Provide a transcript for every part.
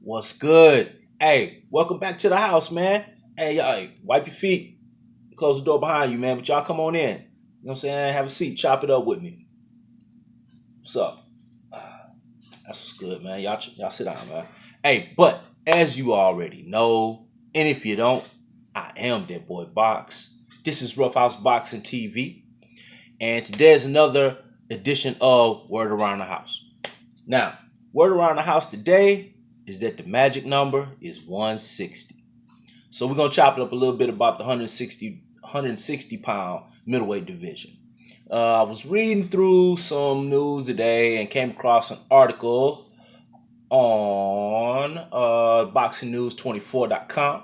What's good? Hey, welcome back to the house, man. Hey, y'all, hey, wipe your feet, close the door behind you, man. But y'all come on in. You know what I'm saying? Have a seat, chop it up with me. What's up? That's what's good, man. Y'all sit down, man. Hey, but as you already know, and if you don't, I am that boy Box. This is Roughhouse Boxing TV, and today is another edition of Word Around the House. Now, word around the house today is that the magic number is 160. So we're gonna chop it up a little bit about the 160 pound middleweight division. I was reading through some news today and came across an article on boxingnews24.com,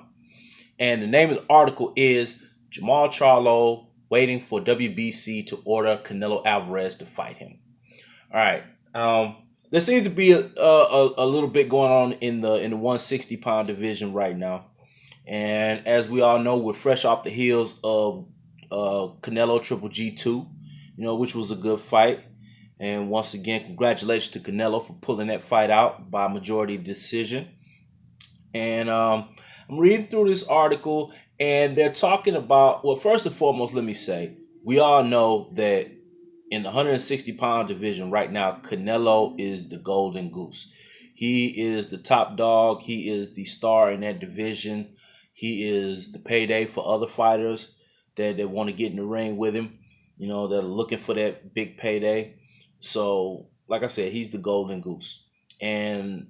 and the name of the article is Jamal Charlo waiting for WBC to order Canelo Alvarez to fight him. All right. There seems to be a little bit going on in the 160 pound division right now. And as we all know, we're fresh off the heels of Canelo Triple G2, which was a good fight. And once again, congratulations to Canelo for pulling that fight out by majority decision. And I'm reading through this article, and they're talking about, well, first and foremost, let me say, we all know that in the 160 pound division right now, Canelo is the golden goose. He is the top dog. He is the star in that division. He is the payday for other fighters that want to get in the ring with him, that are looking for that big payday. So, like I said, he's the golden goose. And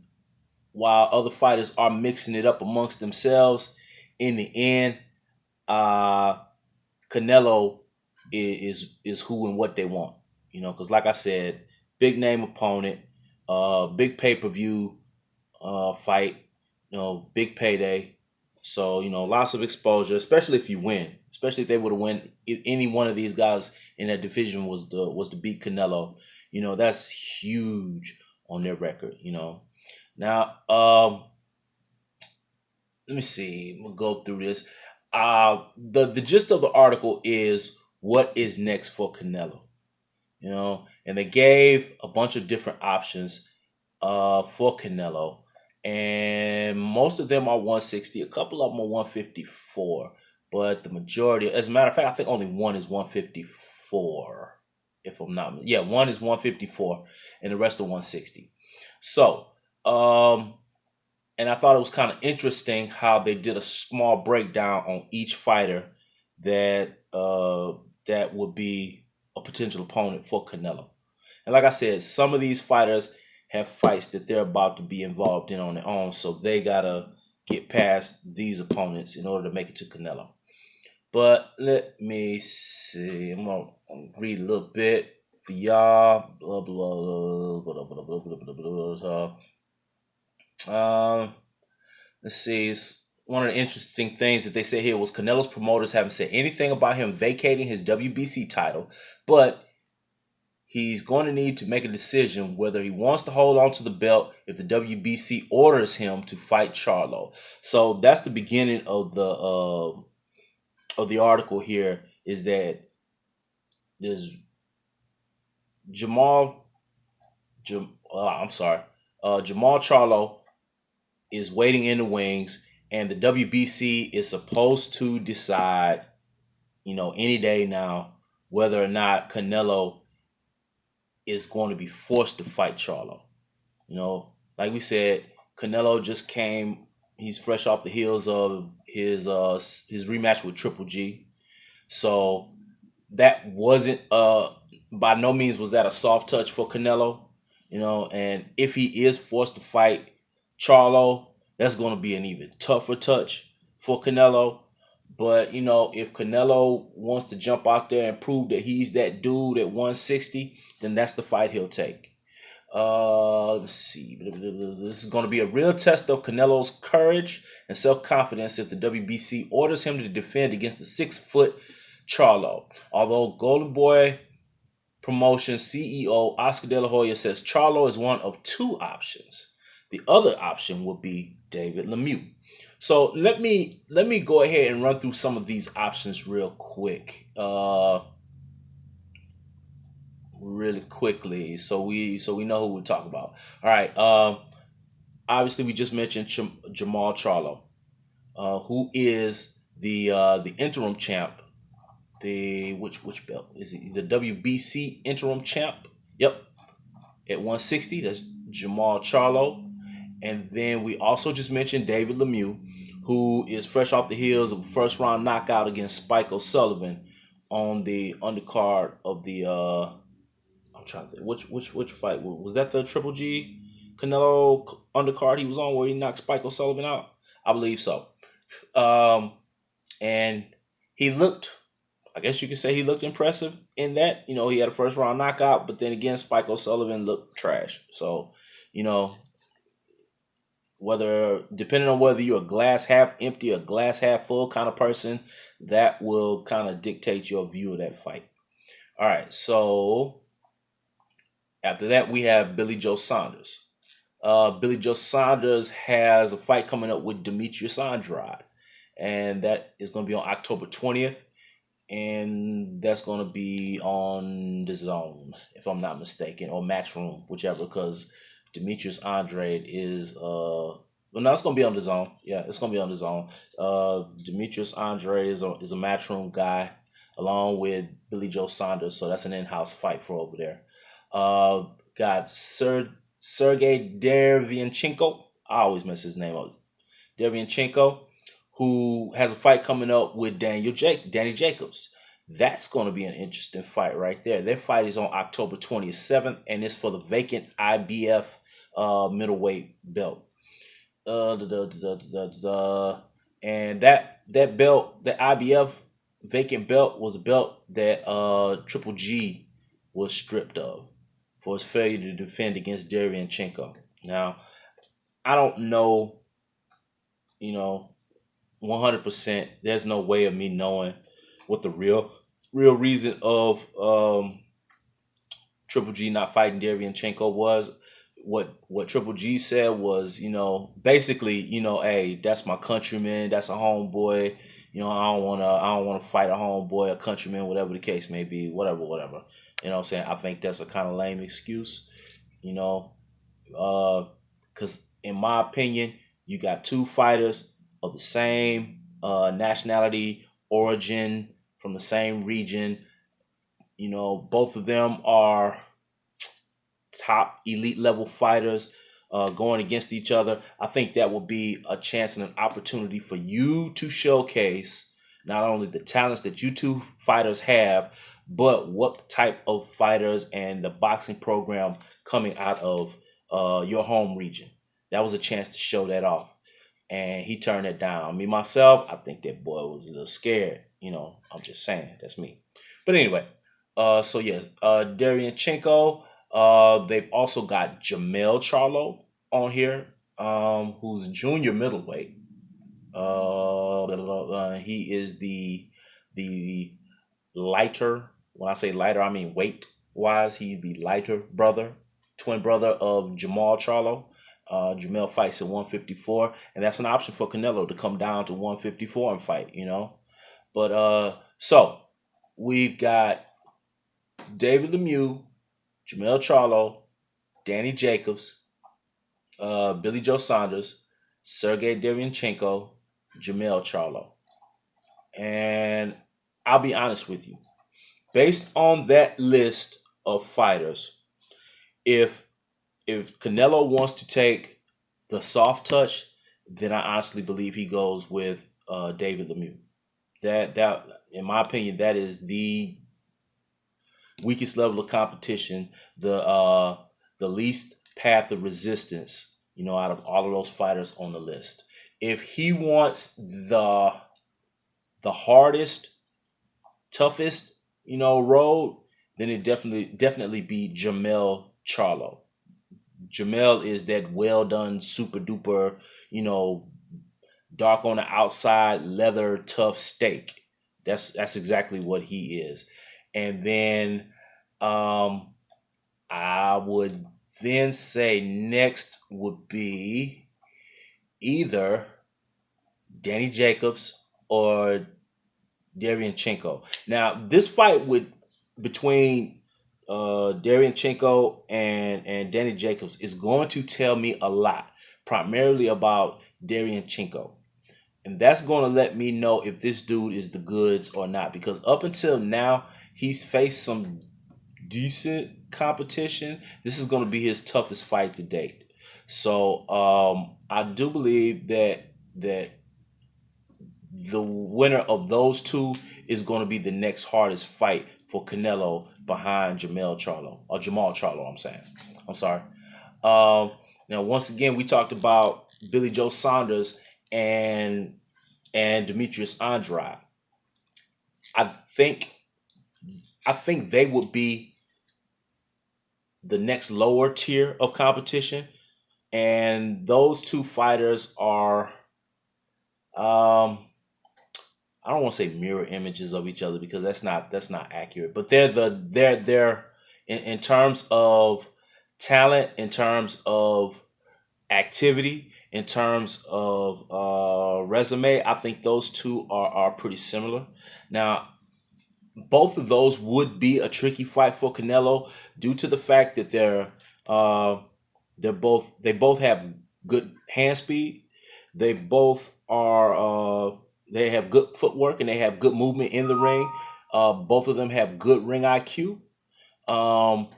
while other fighters are mixing it up amongst themselves, in the end, Canelo is who and what they want. Because like I said, big name opponent, big pay-per-view fight, big payday. So, lots of exposure, especially if you win. Especially if they would have won, if any one of these guys in that division was to beat Canelo, that's huge on their record. Now, let me see. We'll go through this. The gist of the article is what is next for Canelo, and they gave a bunch of different options for Canelo, and most of them are 160. A couple of them are 154, but the majority, as a matter of fact, I think only one is 154. If I'm not, yeah, one is 154, and the rest are 160. So, and I thought it was kind of interesting how they did a small breakdown on each fighter that would be a potential opponent for Canelo. And like I said, some of these fighters have fights that they're about to be involved in on their own, so they gotta get past these opponents in order to make it to Canelo. But let me see. I'm gonna read a little bit for y'all. Blah blah blah blah blah blah blah blah blah blah. Let's see. One of the interesting things that they say here was Canelo's promoters haven't said anything about him vacating his WBC title, but he's going to need to make a decision whether he wants to hold on to the belt if the WBC orders him to fight Charlo. So that's the beginning of the article here, is that there's Jamal Charlo is waiting in the wings, and the WBC is supposed to decide, any day now, whether or not Canelo is going to be forced to fight Charlo. Like we said, Canelo just came. He's fresh off the heels of his rematch with Triple G. So that wasn't by no means was that a soft touch for Canelo. And if he is forced to fight Charlo, that's going to be an even tougher touch for Canelo. But, if Canelo wants to jump out there and prove that he's that dude at 160, then that's the fight he'll take. Let's see. This is going to be a real test of Canelo's courage and self-confidence if the WBC orders him to defend against the 6-foot Charlo. Although Golden Boy Promotion CEO Oscar De La Hoya says Charlo is one of two options. The other option would be David Lemieux. So let me go ahead and run through some of these options real quick, really quickly, so we know who we're talking about. All right. obviously we just mentioned Jamal Charlo, who is the interim champ. The which belt is he? The WBC interim champ. Yep, at 160. That's Jamal Charlo. And then we also just mentioned David Lemieux, who is fresh off the heels of a first round knockout against Spike O'Sullivan on the undercard of the I'm trying to think which fight was that, the Triple G Canelo undercard he was on where he knocked Spike O'Sullivan out? I believe so. Um, and he looked, I guess you could say he looked impressive in that. He had a first round knockout, but then again, Spike O'Sullivan looked trash. So, you know, whether depending on whether you're a glass half empty or glass half full kind of person, that will kind of dictate your view of that fight. All right, so after that we have Billy Joe Saunders. Billy Joe Saunders has a fight coming up with Demetrius Andrade, and that is going to be on October 20th, and that's going to be on the Zone, if I'm not mistaken, or Matchroom, whichever, because Demetrius Andrade is well, no, it's gonna be on the Zone. Yeah, it's gonna be on the Zone. Demetrius Andrade is a Matchroom guy, along with Billy Joe Saunders, so that's an in-house fight for over there. Got Sergey Derevyanchenko. I always mess his name up. Derevyanchenko, who has a fight coming up with Danny Jacobs. That's going to be an interesting fight right there. Their fight is on October 27th, and it's for the vacant IBF middleweight belt. And that belt, the IBF vacant belt, was a belt that Triple G was stripped of for his failure to defend against Derevyanchenko. Now, I don't know, 100%. There's no way of me knowing what the real reason of Triple G not fighting Derevyanchenko was. What Triple G said was, basically, hey, that's my countryman, that's a homeboy. I don't wanna fight a homeboy, a countryman, whatever the case may be, whatever. You know what I'm saying? I think that's a kind of lame excuse, because in my opinion, you got two fighters of the same nationality, origin, from the same region. Both of them are top elite level fighters going against each other. I think that will be a chance and an opportunity for you to showcase not only the talents that you two fighters have, but what type of fighters and the boxing program coming out of your home region. That was a chance to show that off. And he turned it down. Me, myself, I think that boy was a little scared. I'm just saying. That's me. But anyway, so yes, Derevyanchenko. They've also got Jamel Charlo on here, who's junior middleweight. He is the lighter. When I say lighter, I mean weight wise. He's the lighter twin brother of Jamal Charlo. Jamel fights at 154, and that's an option for Canelo to come down to 154 and fight. But so we've got David Lemieux, Jamel Charlo, Danny Jacobs, Billy Joe Saunders, Sergey Derevyanchenko, Jamel Charlo. And I'll be honest with you. Based on that list of fighters, if Canelo wants to take the soft touch, then I honestly believe he goes with David Lemieux. That in my opinion, that is the weakest level of competition, the least path of resistance, out of all of those fighters on the list. If he wants the hardest, toughest, road, then it definitely be Jamel Charlo. Jamel is that well done, super duper, dark on the outside, leather tough steak. That's exactly what he is. And then I would then say next would be either Danny Jacobs or Derevyanchenko. Now, this fight between Derevyanchenko and Danny Jacobs is going to tell me a lot primarily about Derevyanchenko. And that's going to let me know if this dude is the goods or not. Because up until now, he's faced some decent competition. This is going to be his toughest fight to date. So I do believe that the winner of those two is going to be the next hardest fight for Canelo behind Jamal Charlo. I'm sorry. Um, Now, once again, we talked about Billy Joe Saunders and Demetrius Andrade. I think I think they would be the next lower tier of competition, and those two fighters are um, I don't want to say mirror images of each other because that's not accurate. But they're in terms of talent, in terms of activity, in terms of resume. I think those two are pretty similar. Now, both of those would be a tricky fight for Canelo due to the fact that uh, they both have good hand speed. They both are they have good footwork and they have good movement in the ring. Both of them have good ring IQ. Um,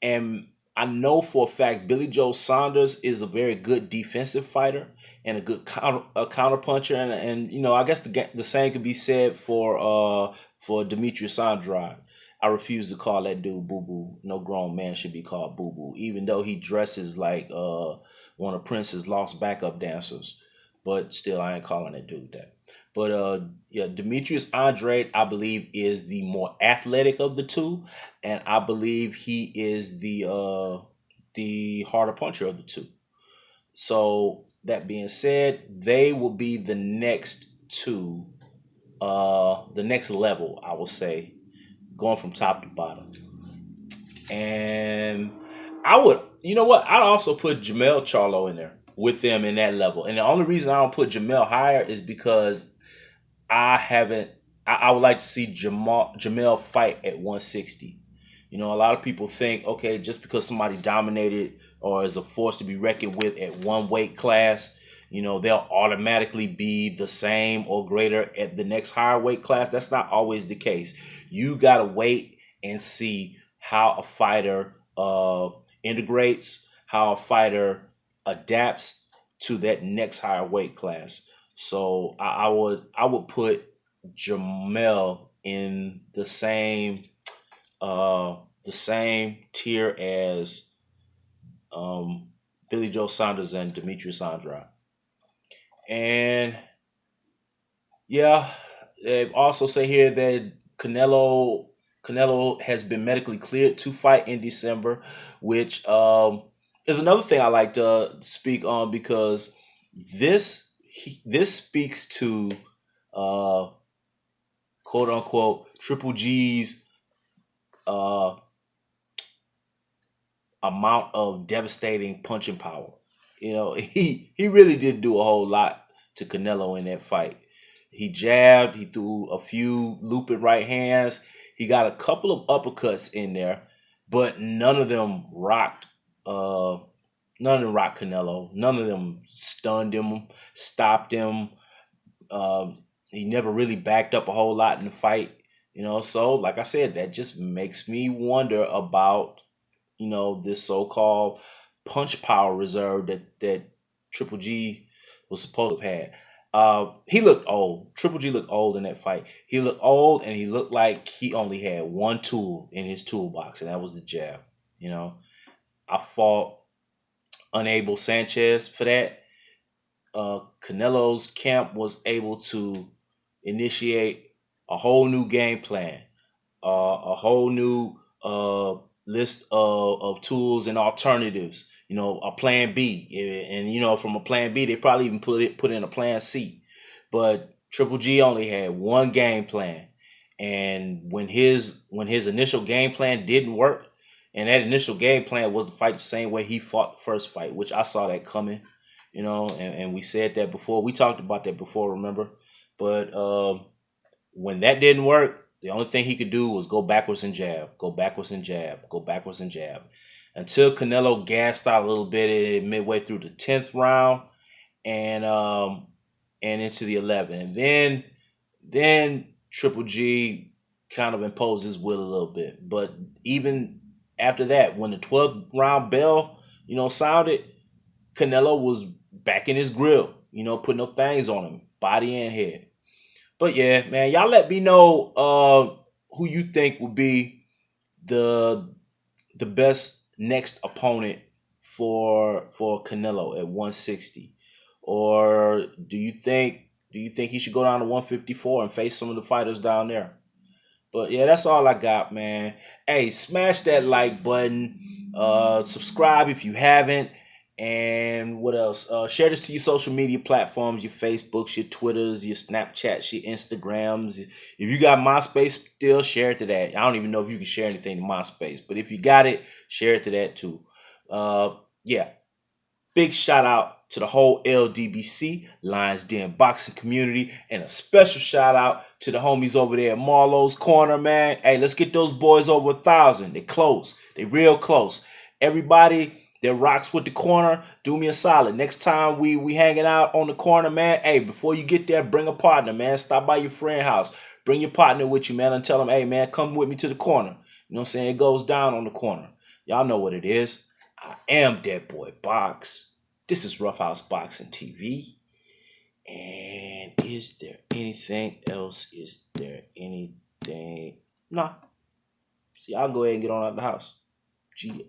and I know for a fact Billy Joe Saunders is a very good defensive fighter and a good counter puncher, and I guess the same could be said for Demetrius Andrade. I refuse to call that dude Boo Boo. No grown man should be called Boo Boo, even though he dresses like one of Prince's lost backup dancers. But still, I ain't calling that dude that. But yeah, Demetrius Andrade, I believe, is the more athletic of the two, and I believe he is the harder puncher of the two. So that being said, they will be the next two, the next level, I will say, going from top to bottom. And I would, you know what? I'd also put Jamel Charlo in there with them in that level. And the only reason I don't put Jamel higher is because I haven't. I would like to see Jamel fight at 160. A lot of people think, okay, just because somebody dominated or is a force to be reckoned with at one weight class, they'll automatically be the same or greater at the next higher weight class. That's not always the case. You gotta wait and see how a fighter integrates, how a fighter adapts to that next higher weight class. So I would put Jamel in the same tier as Billy Joe Saunders and Demetrius Andrade. And yeah, they also say here that Canelo has been medically cleared to fight in December, which is another thing I like to speak on because this speaks to uh, quote unquote Triple G's uh, amount of devastating punching power. He really did do a whole lot to Canelo in that fight. He jabbed, he threw a few looping right hands, he got a couple of uppercuts in there, but uh none of them rocked Canelo. None of them stunned him, stopped him. He never really backed up a whole lot in the fight. So like I said, that just makes me wonder about this so-called punch power reserve that Triple G was supposed to have had. He looked old. Triple G looked old in that fight. He looked old, and he looked like he only had one tool in his toolbox, and that was the jab. I fought Unable Sanchez for that. Canelo's camp was able to initiate a whole new game plan, a whole new list of tools and alternatives. A plan B, and from a plan B, they probably even put in a plan C. But Triple G only had one game plan, and when his initial game plan didn't work, and that initial game plan was to fight the same way he fought the first fight, which I saw that coming. And we said that before. We talked about that before, remember? But when that didn't work, the only thing he could do was go backwards and jab, go backwards and jab, go backwards and jab. until Canelo gassed out a little bit midway through the 10th round and into the 11th. And then Triple G kind of imposed his will a little bit. But even after that, when the 12th round bell, sounded, Canelo was back in his grill, putting up things on him, body and head. But yeah, man, y'all let me know who you think would be the best next opponent for Canelo at 160, or do you think he should go down to 154 and face some of the fighters down there? But yeah, that's all I got, man. Hey, smash that like button. Subscribe if you haven't. And what else? Share this to your social media platforms, your Facebooks, your Twitters, your Snapchats, your Instagrams. If you got MySpace still, share it to that. I don't even know if you can share anything to MySpace, but if you got it, share it to that too. Yeah. Big shout out to the whole LDBC, Lions Den boxing community, and a special shout out to the homies over there at Marlowe's Corner, man. Hey, let's get those boys over 1,000. They close. They real close. Everybody that rocks with the corner, do me a solid. Next time we hanging out on the corner, man, hey, before you get there, bring a partner, man. Stop by your friend's house. Bring your partner with you, man, and tell them, hey, man, come with me to the corner. You know what I'm saying? It goes down on the corner. Y'all know what it is. I am Dead Boy Box. This is Roughhouse Boxing TV. And is there anything else? Is there anything? Nah. See, I'll go ahead and get on out of the house. Gee.